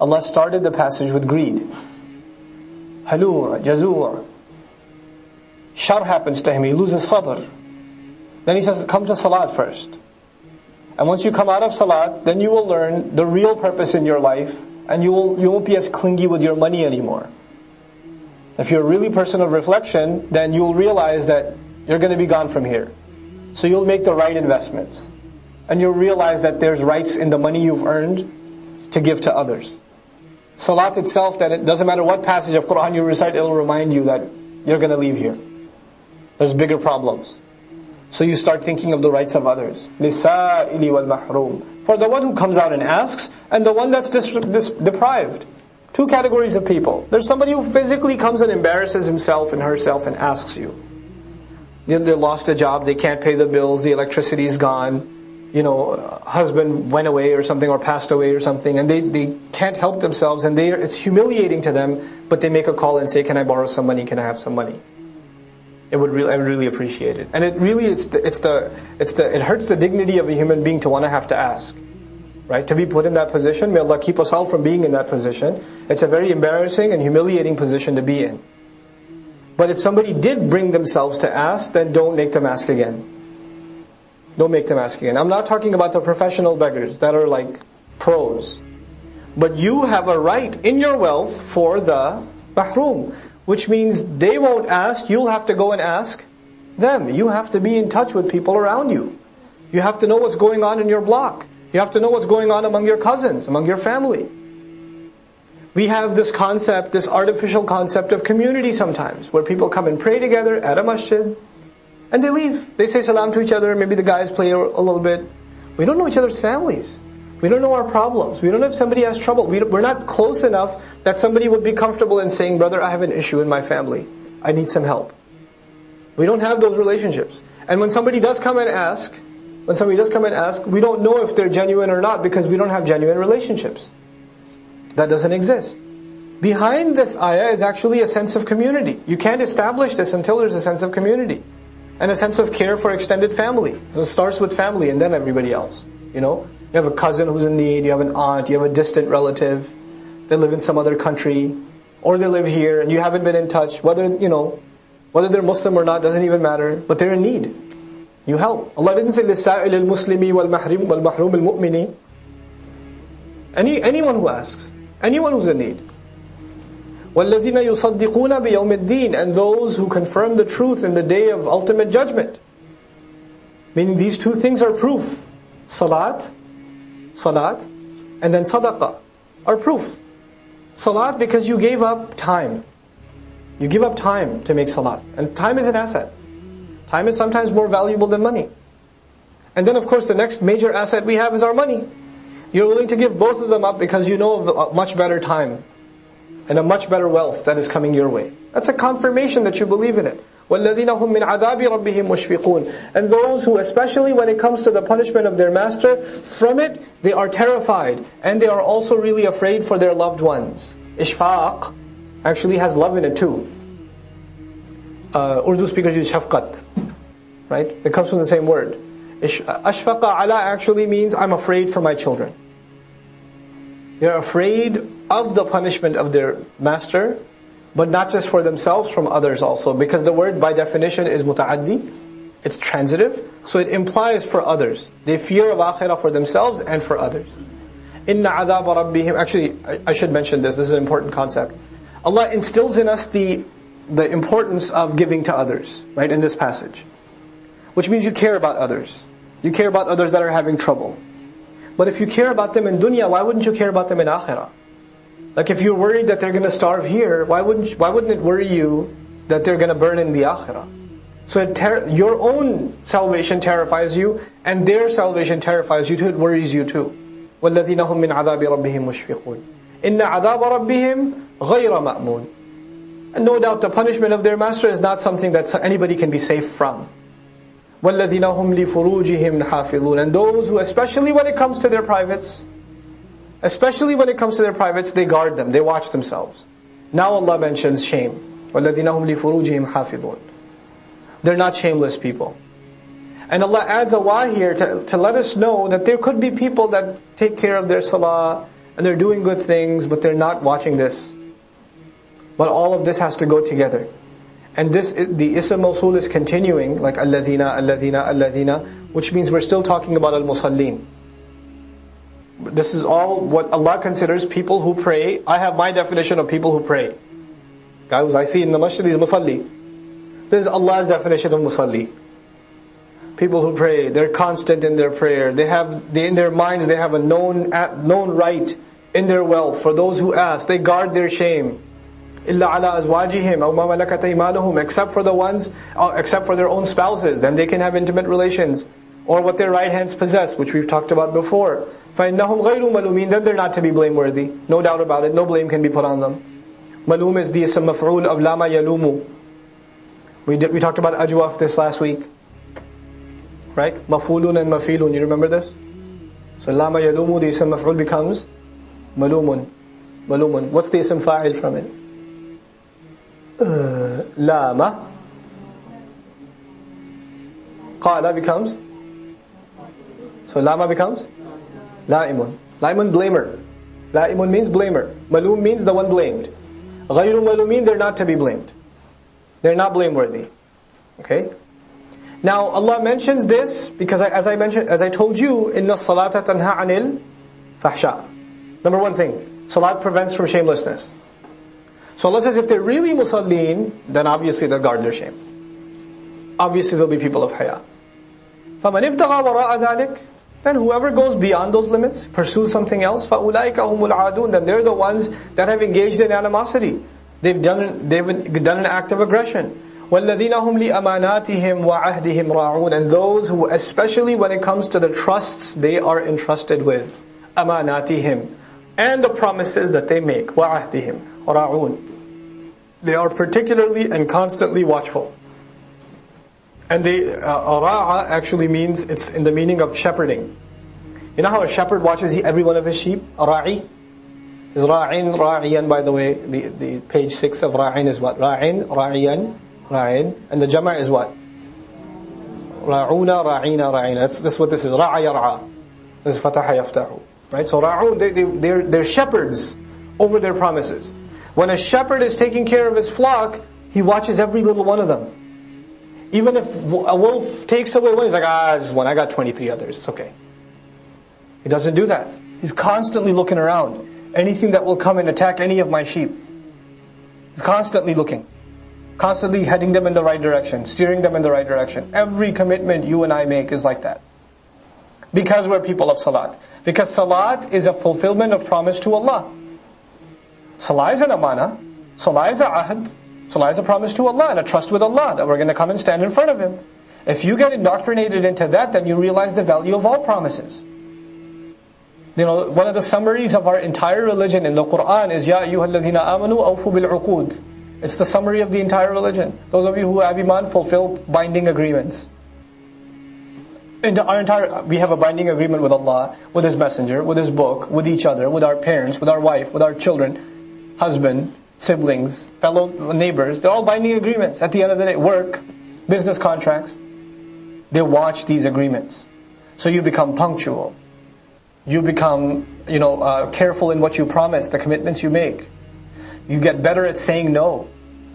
Allah started the passage with greed. Halur, jazur. Shar happens to him, he loses sabr. Then he says, come to salat first. And once you come out of salat, then you will learn the real purpose in your life, and you won't be as clingy with your money anymore. If you're a really person of reflection, then you'll realize that you're going to be gone from here. So you'll make the right investments. And you'll realize that there's rights in the money you've earned to give to others. Salat itself, that it doesn't matter what passage of Quran you recite, it'll remind you that you're going to leave here. There's bigger problems. So you start thinking of the rights of others. لِسَائِلِ وَالْمَحْرُومِ. For the one who comes out and asks, and the one that's deprived. Two categories of people. There's somebody who physically comes and embarrasses himself and herself and asks you. They lost a job, they can't pay the bills, the electricity is gone. Husband went away or something, or passed away or something, and they can't help themselves, and it's humiliating to them, but they make a call and say, can I borrow some money, can I have some money? I would really appreciate it. And it really, it hurts the dignity of a human being to want to have to ask. Right? To be put in that position, may Allah keep us all from being in that position. It's a very embarrassing and humiliating position to be in. But if somebody did bring themselves to ask, then don't make them ask again. Don't make them ask again. I'm not talking about the professional beggars that are like pros. But you have a right in your wealth for the mahroom, which means they won't ask, you'll have to go and ask them. You have to be in touch with people around you. You have to know what's going on in your block. You have to know what's going on among your cousins, among your family. We have this concept, this artificial concept of community sometimes, where people come and pray together at a masjid, and they leave. They say salam to each other, maybe the guys play a little bit. We don't know each other's families. We don't know our problems. We don't know if somebody has trouble. We're not close enough that somebody would be comfortable in saying, brother, I have an issue in my family. I need some help. We don't have those relationships. And when somebody does come and ask, we don't know if they're genuine or not, because we don't have genuine relationships. That doesn't exist. Behind this ayah is actually a sense of community. You can't establish this until there's a sense of community. And a sense of care for extended family. So it starts with family and then everybody else. You have a cousin who's in need, you have an aunt, you have a distant relative. They live in some other country, or they live here and you haven't been in touch. Whether they're Muslim or not doesn't even matter, but they're in need. You help. Allah didn't say لِلسَّائِلِ الْمُسْلِمِ وَالْمَحْرُومِ الْمُؤْمِنِ. Anyone who asks, anyone who's in need. وَالَّذِينَ يُصَدِّقُونَ بِيَوْمِ الدِّينِ. And those who confirm the truth in the day of ultimate judgment. Meaning these two things are proof. Salat, and then sadaqah are proof. Salat, because you gave up time. You give up time to make salat. And time is an asset. Time is sometimes more valuable than money. And then of course the next major asset we have is our money. You're willing to give both of them up because you know of a much better time and a much better wealth that is coming your way. That's a confirmation that you believe in it. وَالَّذِينَ هُمْ مِنْ عَذَابِ رَبِّهِمْ مُشْفِقُونَ. And those who, especially when it comes to the punishment of their master, from it they are terrified, and they are also really afraid for their loved ones. Ishfaq actually has love in it too. Urdu speakers use shafqat, right? It comes from the same word. Ashfaqa ala actually means I'm afraid for my children. They're afraid of the punishment of their master, but not just for themselves, from others also. Because the word by definition is muta'addi, it's transitive, so it implies for others. They fear of akhirah for themselves and for others. Inna adhab rabbihim. Actually, I should mention this is an important concept. Allah instills in us the importance of giving to others, right, in this passage. Which means you care about others. You care about others that are having trouble. But if you care about them in dunya, why wouldn't you care about them in akhirah? Like if you're worried that they're going to starve here, why wouldn't it worry you that they're going to burn in the akhirah? So your own salvation terrifies you, and their salvation terrifies you too, it worries you too. وَالَّذِينَ هُمْ مِنْ عَذَابِ رَبِّهِمْ مُشْفِقُونَ إِنَّ عَذَابَ رَبِّهِمْ غَيْرَ مَأْمُونَ. And no doubt the punishment of their master is not something that anybody can be safe from. وَالَّذِينَ هُمْ لِفُرُوجِهِمْ حَافِظُونَ. And those who, especially when it comes to their privates, they guard them, they watch themselves. Now Allah mentions shame. وَالَّذِينَ هُمْ لِفُرُوجِهِمْ حَافِظُونَ. They're not shameless people. And Allah adds a why here to let us know that there could be people that take care of their salah, and they're doing good things, but they're not watching this. But all of this has to go together. And this, the ism mawsul is continuing, like alladhina, alladhina, alladhina, which means we're still talking about al-musallin. This is all what Allah considers people who pray. I have my definition of people who pray. Guys, I see in the masjid is musalli. This is Allah's definition of musalli. People who pray, they're constant in their prayer. In their minds they have a known right in their wealth. For those who ask, they guard their shame. إِلَّا عَلَىٰ أَزْوَاجِهِمْ أَوْ مَا مَلَكَتْ أَيْمَانُهُمْ, except for their own spouses. Then they can have intimate relations. Or what their right hands possess, which we've talked about before. فَإِنَّهُمْ غَيْرُ مَلُومِينَ, then they're not to be blameworthy. No doubt about it. No blame can be put on them. Malum is the ism maf'ul of lama yalumu. We talked about ajwaf this last week. Right? Mafulun and mafilun. You remember this? So lama yalumu, the ism maf'ul becomes malumun. Malumun. What's the ism fa'il from it? Lama. Qala becomes? So lama becomes? La'imun. La'imun, blamer. La'imun means blamer. Malum means the one blamed. Ghayru malumin, they're not to be blamed. They're not blameworthy. Okay? Now Allah mentions this because as I told you, inna salata tanha anil fahsha. Number one thing, salat prevents from shamelessness. So Allah says if they're really musallin, then obviously they'll guard their shame. Obviously they'll be people of haya. فَمَنِ ابْتَغَى وَرَاءَ ذَلِكَ, then whoever goes beyond those limits, pursues something else, فَأُولَٰئِكَ هُمُ الْعَادُونَ, then they're the ones that have engaged in animosity. They've done an act of aggression. وَالَّذِينَ هُمْ لِأَمَانَاتِهِمْ وَعَهْدِهِمْ رَاعُونَ, and those who, especially when it comes to the trusts they are entrusted with, أَمَانَاتِهِمْ, and the promises that they make, وَعَهْدِهِمْ رَاعُونَ, they are particularly and constantly watchful. And ra'a actually means, it's in the meaning of shepherding. You know how a shepherd watches every one of his sheep? Ra'i is ra'in, ra'iyan, by the way. The page 6 of ra'in is what? Ra'in, ra'iyan, ra'in. And the jama' is what? Ra'una, ra'ina, ra'ina. That's what this is. Ra'a yar'a. This is fataha yaftahu. Right? So ra'un, they're shepherds over their promises. When a shepherd is taking care of his flock, he watches every little one of them. Even if a wolf takes away one, he's like, just one, I got 23 others, it's okay. He doesn't do that. He's constantly looking around. Anything that will come and attack any of my sheep. He's constantly looking. Constantly heading them in the right direction, steering them in the right direction. Every commitment you and I make is like that. Because we're people of salat. Because salat is a fulfillment of promise to Allah. Salah is an amana. Salah is a ahd. Salah is a promise to Allah and a trust with Allah that we're going to come and stand in front of Him. If you get indoctrinated into that, then you realize the value of all promises. You know, one of the summaries of our entire religion in the Quran is Ya ayyuhalladhina amanu awfu bil uqud. It's the summary of the entire religion. Those of you who have iman, fulfill binding agreements. We have a binding agreement with Allah, with His Messenger, with His book, with each other, with our parents, with our wife, with our children, husband, siblings, fellow neighbors. They're all binding agreements. At the end of the day, work, business contracts, they watch these agreements. So you become punctual. You become, careful in what you promise, the commitments you make. You get better at saying no.